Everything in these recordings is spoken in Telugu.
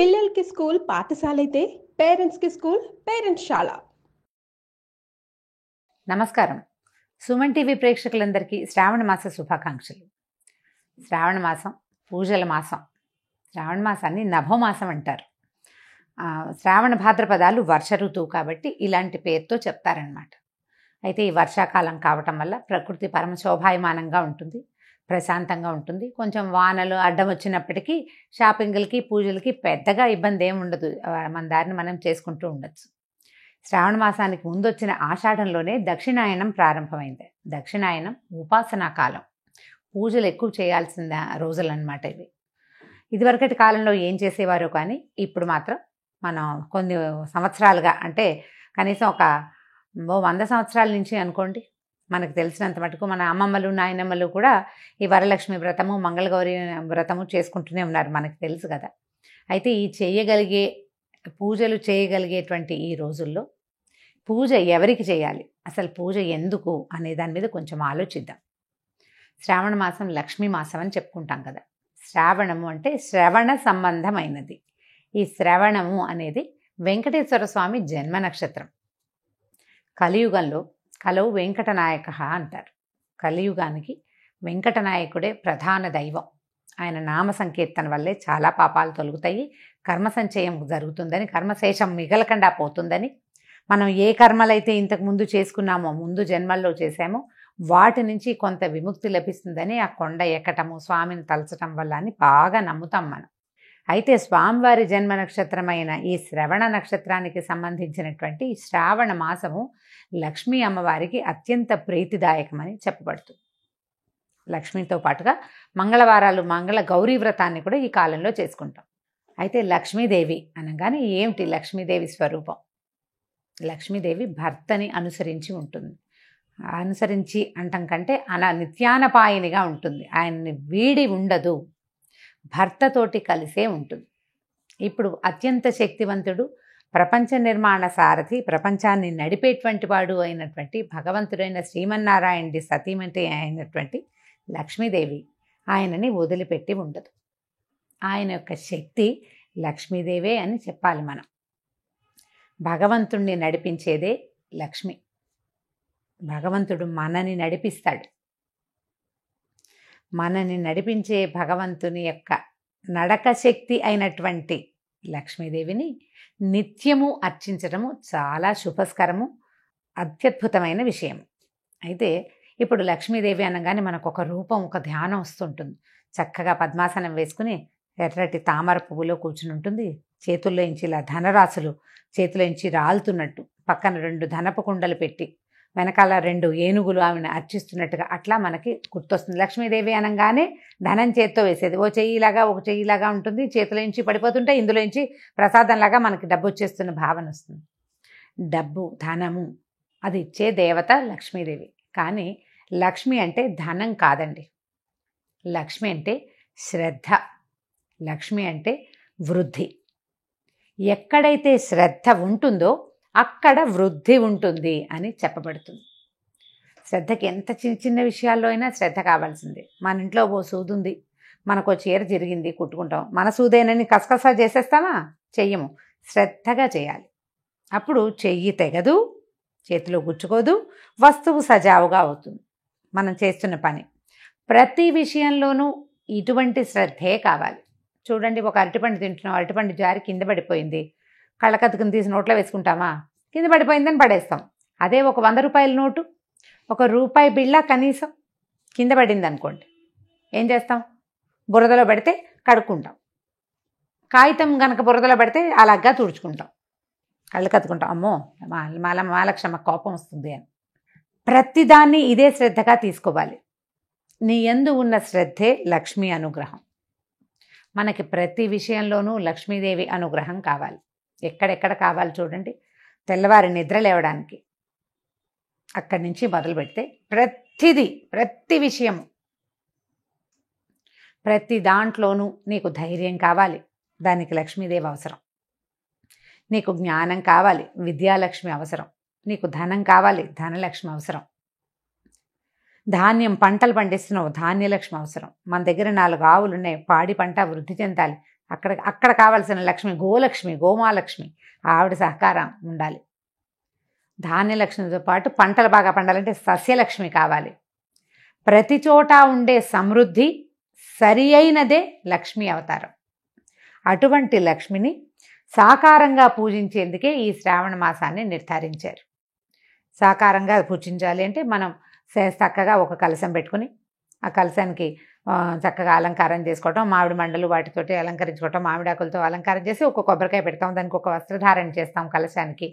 పిల్లలకి స్కూల్ పాఠశాలైతే పేరెంట్స్‌కి స్కూల్ పేరెంట్స్‌శాల. నమస్కారం. సుమన్ టీవీ ప్రేక్షకులందరికీ శ్రావణ మాస శుభాకాంక్షలు. శ్రావణ మాసం పూజల మాసం. శ్రావణ మాసాన్ని నభోమాసం అంటారు. శ్రావణ భాద్రపదాలు వర్ష ఋతువు కాబట్టి ఇలాంటి పేరుతో చెప్తారనమాట. అయితే ఈ వర్షాకాలం కావటం వల్ల ప్రకృతి పరమ శోభాయమానంగా ఉంటుంది, ప్రశాంతంగా ఉంటుంది. కొంచెం వానలు అడ్డం వచ్చినప్పటికీ షాపింగ్లకి పూజలకి పెద్దగా ఇబ్బంది ఏమి ఉండదు. మన దారిని మనం చేసుకుంటూ ఉండొచ్చు. శ్రావణ మాసానికి ముందు వచ్చిన ఆషాఢంలోనే దక్షిణాయనం ప్రారంభమైంది. దక్షిణాయనం ఉపాసనా కాలం, పూజలు ఎక్కువ చేయాల్సిన రోజులన్నమాట ఇవి. ఇదివరకటి కాలంలో ఏం చేసేవారో కానీ ఇప్పుడు మాత్రం మనం కొన్ని సంవత్సరాలుగా, అంటే కనీసం ఒక 100 సంవత్సరాల నుంచి అనుకోండి, మనకు తెలిసినంత మటుకు మన అమ్మమ్మలు నాయనమ్మలు కూడా ఈ వరలక్ష్మి వ్రతము మంగళగౌరి వ్రతము చేసుకుంటూనే ఉన్నారు, మనకు తెలుసు కదా. అయితే ఈ పూజలు చేయగలిగేటువంటి ఈ రోజుల్లో పూజ ఎవరికి చేయాలి, అసలు పూజ ఎందుకు అనే దాని మీద కొంచెం ఆలోచిద్దాం. శ్రావణ మాసం లక్ష్మీ మాసం అని చెప్పుకుంటాం కదా. శ్రావణము అంటే శ్రవణ సంబంధమైనది. ఈ శ్రవణము అనేది వెంకటేశ్వర స్వామి జన్మ నక్షత్రం. కలియుగంలో కలవు వెంకటనాయక అంటారు. కలియుగానికి వెంకటనాయకుడే ప్రధాన దైవం. ఆయన నామ సంకీర్తన వల్లే చాలా పాపాలు తొలగుతాయి, కర్మ సంచయం జరుగుతుందని, కర్మశేషం మిగలకుండా పోతుందని, మనం ఏ కర్మలైతే ఇంతకు ముందు చేసుకున్నామో, ముందు జన్మల్లో చేసామో వాటి నుంచి కొంత విముక్తి లభిస్తుందని ఆ కొండ ఎక్కటము, స్వామిని తలచటం వల్ల అని బాగా నమ్ముతాం మనం. అయితే స్వామివారి జన్మ నక్షత్రమైన ఈ శ్రవణ నక్షత్రానికి సంబంధించినటువంటి శ్రావణ మాసము లక్ష్మీ అమ్మవారికి అత్యంత ప్రీతిదాయకమని చెప్పబడుతుంది. లక్ష్మితో పాటుగా మంగళవారాలు మంగళ గౌరీ వ్రతాన్ని కూడా ఈ కాలంలో చేసుకుంటాం. అయితే లక్ష్మీదేవి అనగానే ఏమిటి లక్ష్మీదేవి స్వరూపం? లక్ష్మీదేవి భర్తని అనుసరించి ఉంటుంది. అనుసరించి అంటం కంటే నిత్యానపాయనిగా ఉంటుంది. ఆయన్ని వీడి ఉండదు, భర్తతోటి కలిసే ఉంటుంది. ఇప్పుడు అత్యంత శక్తివంతుడు, ప్రపంచ నిర్మాణ సారథి, ప్రపంచాన్ని నడిపేటువంటి వాడు అయినటువంటి భగవంతుడైన శ్రీమన్నారాయణుడి సతీమణి అయినటువంటి లక్ష్మీదేవి ఆయనని వదిలిపెట్టి ఉండదు. ఆయన యొక్క శక్తి లక్ష్మీదేవే అని చెప్పాలి మనం. భగవంతుణ్ణి నడిపించేదే లక్ష్మి. భగవంతుడు మనని నడిపిస్తాడు. మనని నడిపించే భగవంతుని యొక్క నడక శక్తి అయినటువంటి లక్ష్మీదేవిని నిత్యము అర్చించడము చాలా శుభస్కరము, అత్యద్భుతమైన విషయం. అయితే ఇప్పుడు లక్ష్మీదేవి అనగానే మనకు ఒక రూపం, ఒక ధ్యానం వస్తుంటుంది. చక్కగా పద్మాసనం వేసుకుని ఎర్రటి తామర పువ్వులో కూర్చుని ఉంటుంది. చేతుల్లో ఇంచి ఇలా ధనరాశులు చేతిలో ఇంచి రాలుతున్నట్టు, పక్కన 2 ధనపు కుండలు పెట్టి వెనకాల 2 ఏనుగులు ఆమెను అర్చిస్తున్నట్టుగా అట్లా మనకి గుర్తొస్తుంది. లక్ష్మీదేవి అనగానే ధనం చేత్తో వేసేది, ఒక చెయ్యిలాగా ఉంటుంది. చేతిలో నుంచి పడిపోతుంటే ఇందులో నుంచి ప్రసాదంలాగా మనకి డబ్బు వచ్చేస్తున్న భావన వస్తుంది. డబ్బు, ధనము అది ఇచ్చే దేవత లక్ష్మీదేవి. కానీ లక్ష్మి అంటే ధనం కాదండి. లక్ష్మి అంటే శ్రద్ధ. లక్ష్మి అంటే వృద్ధి. ఎక్కడైతే శ్రద్ధ ఉంటుందో అక్కడ వృద్ధి ఉంటుంది అని చెప్పబడుతుంది. శ్రద్ధకి ఎంత చిన్న విషయాల్లో అయినా శ్రద్ధ కావాల్సిందే. మన ఇంట్లో ఓ సూది ఉంది, మనకు చీర జరిగింది, కుట్టుకుంటాం. మన సూదేనని కసకసా చేసేస్తామా? చెయ్యము. శ్రద్ధగా చేయాలి. అప్పుడు చెయ్యి తెగదు, చేతిలో గుచ్చుకోదు, వస్తువు సజావుగా అవుతుంది మనం చేస్తున్న పని. ప్రతి విషయంలోనూ ఇటువంటి శ్రద్ధే కావాలి. చూడండి, ఒక అరటిపండు తింటున్నాం, అరటిపండు జారి కింద పడిపోయింది. కళ్ళకత్తుకుని తీసి నోట్లో వేసుకుంటామా? కింద పడిపోయిందని పడేస్తాం. అదే ఒక 100 రూపాయల నోటు, ఒక రూపాయి బిళ్ళ కనీసం కింద పడింది అనుకోండి, ఏం చేస్తాం? బురదలో పడితే కడుక్కుంటాం. కాగితం కనుక బురదలో పడితే అలాగా తుడుచుకుంటాం, కళ్ళు కత్తుకుంటాం. అమ్మో మాలక్షమ్మ కోపం వస్తుంది అని. ప్రతిదాన్ని ఇదే శ్రద్ధగా తీసుకోవాలి. నీ యందు ఉన్న శ్రద్ధే లక్ష్మీ అనుగ్రహం. మనకి ప్రతి విషయంలోనూ లక్ష్మీదేవి అనుగ్రహం కావాలి. ఎక్కడెక్కడ కావాలి చూడండి. తెల్లవారి నిద్ర లేవడానికి అక్కడి నుంచి మొదలు పెడితే ప్రతి విషయము, ప్రతి దాంట్లోనూ నీకు ధైర్యం కావాలి, దానికి లక్ష్మీదేవి అవసరం. నీకు జ్ఞానం కావాలి, విద్యాలక్ష్మి అవసరం. నీకు ధనం కావాలి, ధనలక్ష్మి అవసరం. ధాన్యం పంటలు పండిస్తున్నావు, ధాన్యలక్ష్మి అవసరం. మన దగ్గర 4 ఆవులు ఉన్నాయి, పాడి పంట వృద్ధి చెందాలి, అక్కడ అక్కడ కావాల్సిన లక్ష్మి, గోలక్ష్మి, గోమాలక్ష్మి, ఆవిడ సహకారం ఉండాలి. ధాన్యలక్ష్మితో పాటు పంటలు బాగా పండాలంటే సస్యలక్ష్మి కావాలి. ప్రతి చోట ఉండే సమృద్ధి సరి అయినదే లక్ష్మీ అవతారం. అటువంటి లక్ష్మిని సాకారంగా పూజించేందుకే ఈ శ్రావణ మాసాన్ని నిర్ధారించారు. సాకారంగా పూజించాలి అంటే మనం చక్కగా ఒక కలశం పెట్టుకుని ఆ కలశానికి చక్కగా అలంకారం చేసుకోవటం, మామిడి మండలు వాటితోటి అలంకరించుకోవటం, మామిడాకులతో అలంకారం చేసి ఒక కొబ్బరికాయ పెడతాం, దానికి ఒక వస్త్రధారణ చేస్తాం కలశానికి.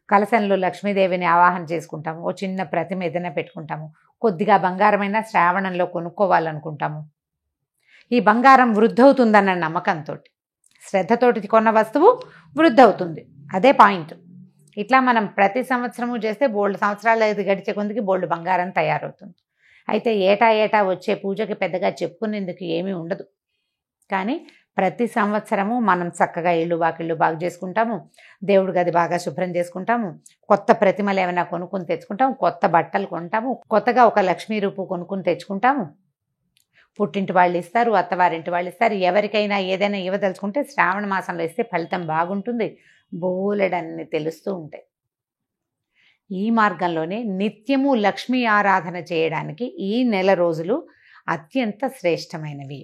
కలశంలో లక్ష్మీదేవిని ఆవాహన చేసుకుంటాము. ఓ చిన్న ప్రతిమ ఏదైనా పెట్టుకుంటాము. కొద్దిగా బంగారమైన శ్రావణంలో కొనుక్కోవాలనుకుంటాము. ఈ బంగారం వృద్ధవుతుందన్న నమ్మకంతో, శ్రద్ధతోటి కొన్న వస్తువు వృద్ధవుతుంది, అదే పాయింట్. ఇట్లా మనం ప్రతి సంవత్సరము చేస్తే బోల్డ్ సంవత్సరాలు గడిచే కొందికి బోల్డ్ బంగారం తయారవుతుంది. అయితే ఏటా ఏటా వచ్చే పూజకి పెద్దగా చెప్పుకునేందుకు ఏమీ ఉండదు. కానీ ప్రతి సంవత్సరము మనం చక్కగా ఇళ్ళు వాకిళ్ళు బాగు చేసుకుంటాము, దేవుడి గది బాగా శుభ్రం చేసుకుంటాము, కొత్త ప్రతిమలు ఏమైనా కొనుక్కుని తెచ్చుకుంటాము, కొత్త బట్టలు కొంటాము, కొత్తగా ఒక లక్ష్మీ రూపు కొనుక్కుని తెచ్చుకుంటాము. పుట్టింటి వాళ్ళు ఇస్తారు, అత్తవారింటి వాళ్ళు ఇస్తారు. ఎవరికైనా ఏదైనా ఇవ్వదలుచుకుంటే శ్రావణ మాసంలో ఇస్తే ఫలితం బాగుంటుంది. బోలెడన్ని తెలుస్తూ ఉంటాయి. ఈ మార్గంలోనే నిత్యము లక్ష్మీ ఆరాధన చేయడానికి ఈ నెల రోజులు అత్యంత శ్రేష్టమైనవి.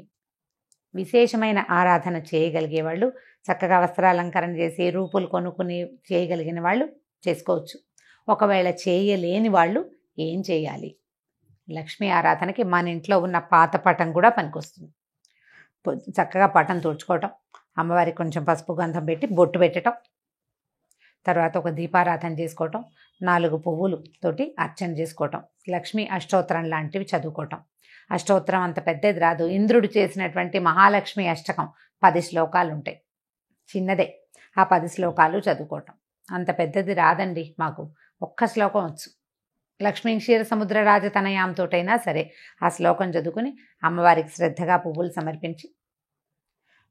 విశేషమైన ఆరాధన చేయగలిగే వాళ్ళు, చక్కగా వస్త్రాలంకరణ చేసి రూపులు కొనుక్కుని చేయగలిగిన వాళ్ళు చేసుకోవచ్చు. ఒకవేళ చేయలేని వాళ్ళు ఏం చేయాలి? లక్ష్మీ ఆరాధనకి మన ఇంట్లో ఉన్న పాత పటం కూడా పనికొస్తుంది. చక్కగా పటం తుడుచుకోవటం, అమ్మవారికి కొంచెం పసుపు గంధం పెట్టి బొట్టు పెట్టడం, తర్వాత ఒక దీపారాధన చేసుకోవటం, 4 పువ్వులు తోటి అర్చన చేసుకోవటం, లక్ష్మీ అష్టోత్తరం లాంటివి చదువుకోవటం. అష్టోత్తరం అంత పెద్దది రాదు. ఇంద్రుడు చేసినటువంటి మహాలక్ష్మి అష్టకం 10 శ్లోకాలు ఉంటాయి, చిన్నదే. ఆ 10 శ్లోకాలు చదువుకోవటం. అంత పెద్దది రాదండి మాకు, ఒక్క శ్లోకం వచ్చు. లక్ష్మీ క్షీర సముద్ర రాజతనయాంతోటైనా సరే ఆ శ్లోకం చదువుకుని అమ్మవారికి శ్రద్ధగా పువ్వులు సమర్పించి,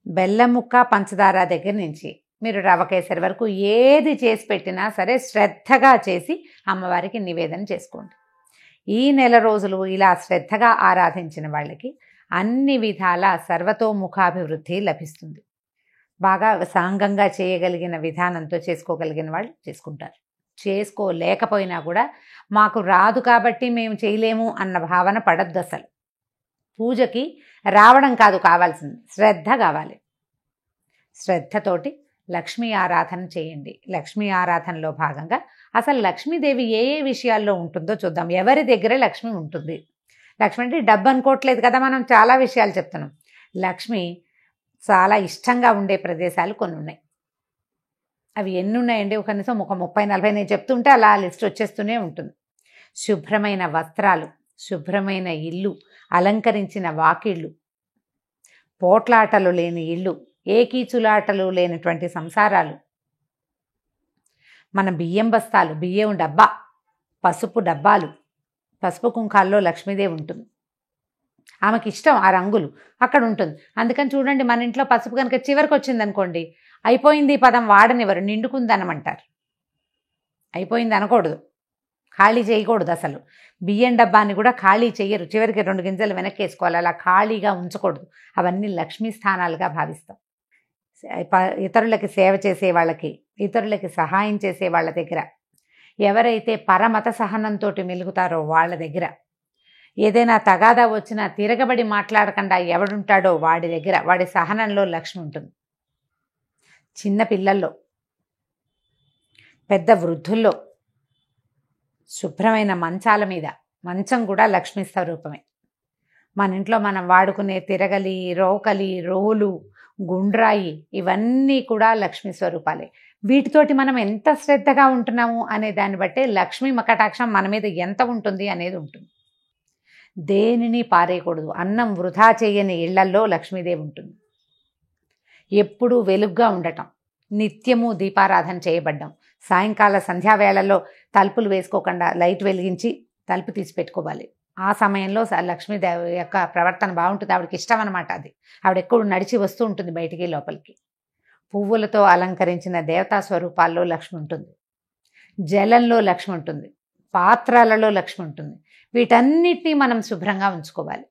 బెల్లం ముక్క పంచదార దగ్గర నుంచి మీరు రవ కేసరి వరకు ఏది చేసి పెట్టినా సరే శ్రద్ధగా చేసి అమ్మవారికి నివేదన చేసుకోండి. ఈ నెల రోజులు ఇలా శ్రద్ధగా ఆరాధించిన వాళ్ళకి అన్ని విధాల సర్వతోముఖాభివృద్ధి లభిస్తుంది. బాగా సాంగంగా చేయగలిగిన విధానంతో చేసుకోగలిగిన వాళ్ళు చేసుకుంటారు. చేసుకోలేకపోయినా కూడా మాకు రాదు కాబట్టి మేము చేయలేము అన్న భావన పడద్దు. అసలు పూజకి రావడం కాదు కావాల్సింది, శ్రద్ధ కావాలి. శ్రద్ధతోటి లక్ష్మీ ఆరాధన చేయండి. లక్ష్మీ ఆరాధనలో భాగంగా అసలు లక్ష్మీదేవి ఏ ఏ విషయాల్లో ఉంటుందో చూద్దాం. ఎవరి దగ్గర లక్ష్మి ఉంటుంది? లక్ష్మి అంటే డబ్బు అనుకోవట్లేదు కదా, మనం చాలా విషయాలు చెప్తున్నాం. లక్ష్మి చాలా ఇష్టంగా ఉండే ప్రదేశాలు కొన్ని ఉన్నాయి. అవి ఎన్ని ఉన్నాయండి? ఒక కనీసం ఒక 30-40 నేను చెప్తుంటే అలా లిస్ట్ వచ్చేస్తూనే ఉంటుంది. శుభ్రమైన వస్త్రాలు, శుభ్రమైన ఇల్లు, అలంకరించిన వాకిళ్ళు, పోట్లాటలు లేని ఇల్లు, ఏకీచులాటలు లేనటువంటి సంసారాలు, మన బియ్యం బస్తాలు, బియ్యం డబ్బా, పసుపు డబ్బాలు, పసుపు కుంకాల్లో లక్ష్మీదేవి ఉంటుంది. ఆమెకి ఇష్టం ఆ రంగులు, అక్కడ ఉంటుంది. అందుకని చూడండి, మన ఇంట్లో పసుపు కనుక చివరికి వచ్చింది అనుకోండి, అయిపోయింది పదం వాడనివ్వరు, నిండుకుందనమంటారు. అయిపోయింది అనకూడదు, ఖాళీ చేయకూడదు. అసలు బియ్యం డబ్బాని కూడా ఖాళీ చెయ్యరు, చివరికి 2 గింజలు వెనక్కి వేసుకోవాలి, అలా ఖాళీగా ఉంచకూడదు. అవన్నీ లక్ష్మీ స్థానాలుగా భావిస్తాం. ఇతరులకి సేవ చేసే వాళ్ళకి, ఇతరులకి సహాయం చేసే వాళ్ళ దగ్గర, ఎవరైతే పరమత సహనంతో మెలుగుతారో వాళ్ళ దగ్గర, ఏదైనా తగాదా వచ్చినా తిరగబడి మాట్లాడకుండా ఎవడుంటాడో వాడి దగ్గర, వాడి సహనంలో లక్ష్మి ఉంటుంది. చిన్న పిల్లల్లో, పెద్ద వృద్ధుల్లో, శుభ్రమైన మంచాల మీద, మంచం కూడా లక్ష్మీ స్వరూపమే. మన ఇంట్లో మనం వాడుకునే తిరగలి, రోకలి, రోలు, గుండ్రాయి, ఇవన్నీ కూడా లక్ష్మీ స్వరూపాలే. వీటితోటి మనం ఎంత శ్రద్ధగా ఉంటున్నాము అనే దాన్ని బట్టే లక్ష్మీ మకటాక్షం మన మీద ఎంత ఉంటుంది అనేది ఉంటుంది. దేనిని పారేయకూడదు. అన్నం వృధా చేయని ఇళ్లల్లో లక్ష్మీదేవి ఉంటుంది. ఎప్పుడూ వెలుగ్గా ఉండటం, నిత్యము దీపారాధన చేయబడ్డం, సాయంకాల సంధ్యావేళల్లో తలుపులు వేసుకోకుండా లైట్ వెలిగించి తలుపు తీసి పెట్టుకోవాలి. ఆ సమయంలో లక్ష్మీదేవి యొక్క ప్రవర్తన బాగుంటుంది. ఆవిడకి ఇష్టం అనమాట అది. ఆవిడ ఎక్కువ నడిచి వస్తూ ఉంటుంది బయటికి లోపలికి. పువ్వులతో అలంకరించిన దేవతా స్వరూపాల్లో లక్ష్మి ఉంటుంది, జలంలో లక్ష్మి ఉంటుంది, పాత్రలలో లక్ష్మి ఉంటుంది. వీటన్నిటినీ మనం శుభ్రంగా ఉంచుకోవాలి.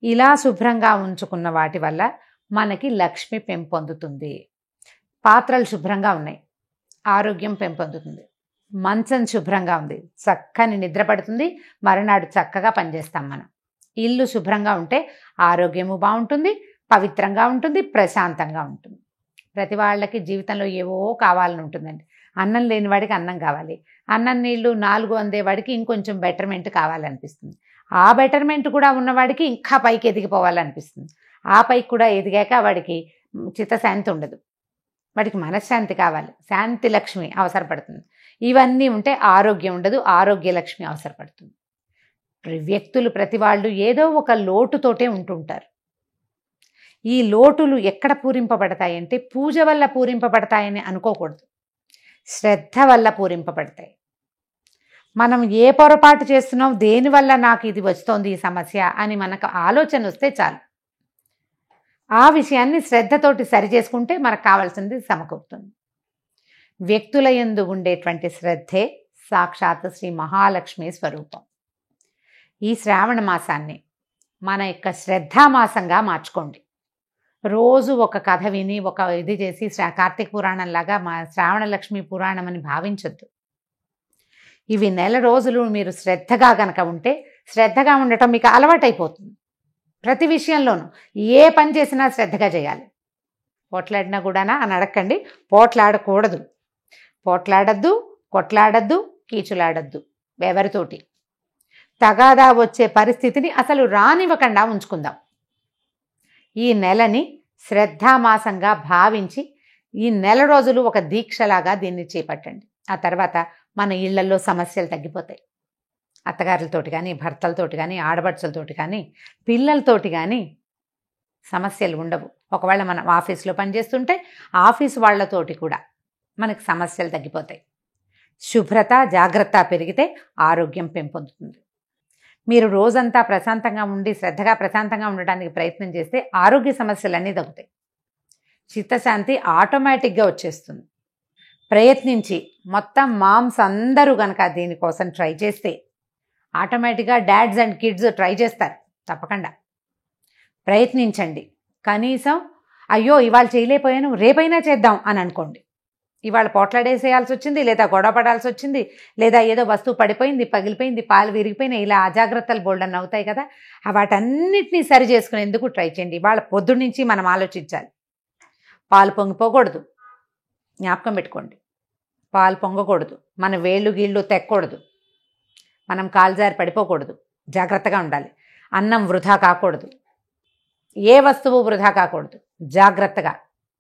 ఇలా శుభ్రంగా ఉంచుకున్న వాటి వల్ల మనకి లక్ష్మి పెంపొందుతుంది. పాత్రలు శుభ్రంగా ఉన్నాయి, ఆరోగ్యం పెంపొందుతుంది. మంచం శుభ్రంగా ఉంది, చక్కని నిద్ర పడుతుంది, మరునాడు చక్కగా పనిచేస్తాం మనం. ఇల్లు శుభ్రంగా ఉంటే ఆరోగ్యము బాగుంటుంది, పవిత్రంగా ఉంటుంది, ప్రశాంతంగా ఉంటుంది. ప్రతి వాళ్ళకి జీవితంలో ఏవో కావాలని ఉంటుందండి. అన్నం లేని వాడికి అన్నం కావాలి, అన్నం నీళ్ళు 4 అందేవాడికి ఇంకొంచెం బెటర్మెంట్ కావాలనిపిస్తుంది, ఆ బెటర్మెంట్ కూడా ఉన్నవాడికి ఇంకా పైకి ఎదిగిపోవాలనిపిస్తుంది, ఆ పైకి కూడా ఎదిగాక వాడికి చిత్తశాంతి ఉండదు, వాడికి మనశ్శాంతి కావాలి, శాంతి లక్ష్మి అవసరపడుతుంది. ఇవన్నీ ఉంటే ఆరోగ్యం ఉండదు, ఆరోగ్య లక్ష్మి అవసరపడుతుంది. వ్యక్తులు ప్రతి వాళ్ళు ఏదో ఒక లోటుతోటే ఉంటుంటారు. ఈ లోటులు ఎక్కడ పూరింపబడతాయంటే పూజ వల్ల పూరింపబడతాయని అనుకోకూడదు, శ్రద్ధ వల్ల పూరింపబడతాయి. మనం ఏ పొరపాటు చేస్తున్నాం, దేనివల్ల నాకు ఇది వస్తోంది ఈ సమస్య అని మనకు ఆలోచన వస్తే చాలు, ఆ విషయాన్ని శ్రద్ధతోటి సరి చేసుకుంటే మనకు కావాల్సింది సమకూరుతుంది. వ్యక్తుల యందు ఉండేటువంటి శ్రద్ధే సాక్షాత్ శ్రీ మహాలక్ష్మి స్వరూపం. ఈ శ్రావణ మాసాన్ని మన యొక్క శ్రద్ధామాసంగా మార్చుకోండి. రోజు ఒక కథ విని ఒక ఇది చేసి కార్తీక పురాణంలాగా మా శ్రావణ లక్ష్మి పురాణం అని భావించొద్దు. ఇవి నెల రోజులు మీరు శ్రద్ధగా గనక ఉంటే, శ్రద్ధగా ఉండటం మీకు అలవాటైపోతుంది. ప్రతి విషయంలోనూ ఏ పని చేసినా శ్రద్ధగా చేయాలి. పోట్లాడినా కూడానా అని అడగండి, పోట్లాడకూడదు, పోట్లాడద్దు, కొట్లాడద్దు, కీచులాడద్దు. ఎవరితోటి తగాదా వచ్చే పరిస్థితిని అసలు రానివ్వకుండా ఉంచుకుందాం. ఈ నెలని శ్రద్ధామాసంగా భావించి ఈ నెల రోజులు ఒక దీక్షలాగా దీన్ని చేపట్టండి. ఆ తర్వాత మన ఇళ్లలో సమస్యలు తగ్గిపోతాయి. అత్తగారులతోటి కానీ, భర్తలతోటి కానీ, ఆడపడుచులతోటి కానీ, పిల్లలతోటి కానీ సమస్యలు ఉండవు. ఒకవేళ మనం ఆఫీస్లో పనిచేస్తుంటే ఆఫీస్ వాళ్ళతోటి కూడా మనకు సమస్యలు తగ్గిపోతాయి. శుభ్రత, జాగ్రత్త పెరిగితే ఆరోగ్యం పెంపొందుతుంది. మీరు రోజంతా ప్రశాంతంగా ఉండి శ్రద్ధగా ప్రశాంతంగా ఉండడానికి ప్రయత్నం చేస్తే ఆరోగ్య సమస్యలన్నీ తగ్గుతాయి, చిత్తశాంతి ఆటోమేటిక్గా వచ్చేస్తుంది. ప్రయత్నించి మొత్తం మామ్స్ అందరూ కనుక దీనికోసం ట్రై చేస్తే ఆటోమేటిక్గా డాడ్స్ అండ్ కిడ్స్ ట్రై చేస్తారు. తప్పకుండా ప్రయత్నించండి. కనీసం అయ్యో ఇవాళ చేయలేకపోయాను రేపైనా చేద్దాం అని అనుకోండి. ఇవాళ పోట్లాడేసేయాల్సి వచ్చింది, లేదా గొడవ పడాల్సి వచ్చింది, లేదా ఏదో వస్తువు పడిపోయింది, పగిలిపోయింది, పాలు విరిగిపోయినాయి, ఇలా అజాగ్రత్తలు బోల్డన్ అవుతాయి కదా, వాటన్నిటినీ సరి చేసుకునేందుకు ట్రై చేయండి. ఇవాళ పొద్దున్నుంచి మనం ఆలోచించాలి. పాలు పొంగిపోకూడదు, జ్ఞాపకం పెట్టుకోండి. పాలు పొంగకూడదు, మన వేళ్ళు గీళ్ళు తెక్కకూడదు, మనం కాల్జారి పడిపోకూడదు, జాగ్రత్తగా ఉండాలి. అన్నం వృధా కాకూడదు, ఏ వస్తువు వృధా కాకూడదు. జాగ్రత్తగా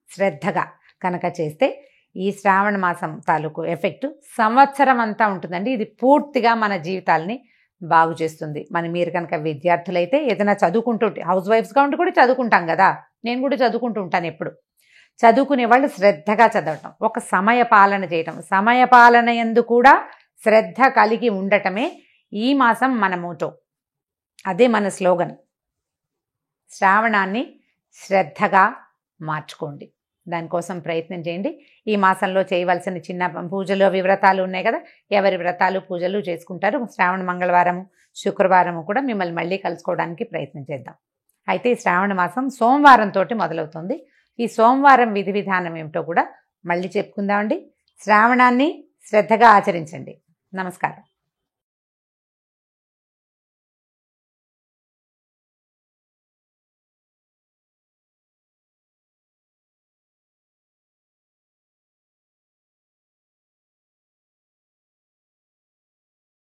శ్రద్ధగా కనుక చేస్తే ఈ శ్రావణ మాసం తాలూకు ఎఫెక్ట్ సంవత్సరం అంతా ఉంటుందండి. ఇది పూర్తిగా మన జీవితాలని బాగు చేస్తుంది. మీరు కనుక విద్యార్థులైతే ఏదైనా చదువుకుంటూ, హౌస్ వైఫ్స్గా ఉంటూ కూడా చదువుకుంటాం కదా, నేను కూడా చదువుకుంటూ ఉంటాను. ఎప్పుడు చదువుకునే వాళ్ళు శ్రద్ధగా చదవటం, ఒక సమయ పాలన చేయటం, సమయ పాలన యందు కూడా శ్రద్ధ కలిగి ఉండటమే ఈ మాసం మన మోటో. అదే మన స్లోగన్. శ్రావణాన్ని శ్రద్ధగా మార్చుకోండి, దానికోసం ప్రయత్నం చేయండి. ఈ మాసంలో చేయవలసిన చిన్న పూజలు అవి వ్రతాలు ఉన్నాయి కదా, ఎవరి వ్రతాలు పూజలు చేసుకుంటారు. శ్రావణ మంగళవారము శుక్రవారము కూడా మిమ్మల్ని మళ్ళీ కలుసుకోవడానికి ప్రయత్నం చేద్దాం. అయితే ఈ శ్రావణ మాసం సోమవారంతో మొదలవుతుంది. ఈ సోమవారం విధి విధానం ఏమిటో కూడా మళ్ళీ చెప్పుకుందామండి. శ్రావణాన్ని శ్రద్ధగా ఆచరించండి. నమస్కారం.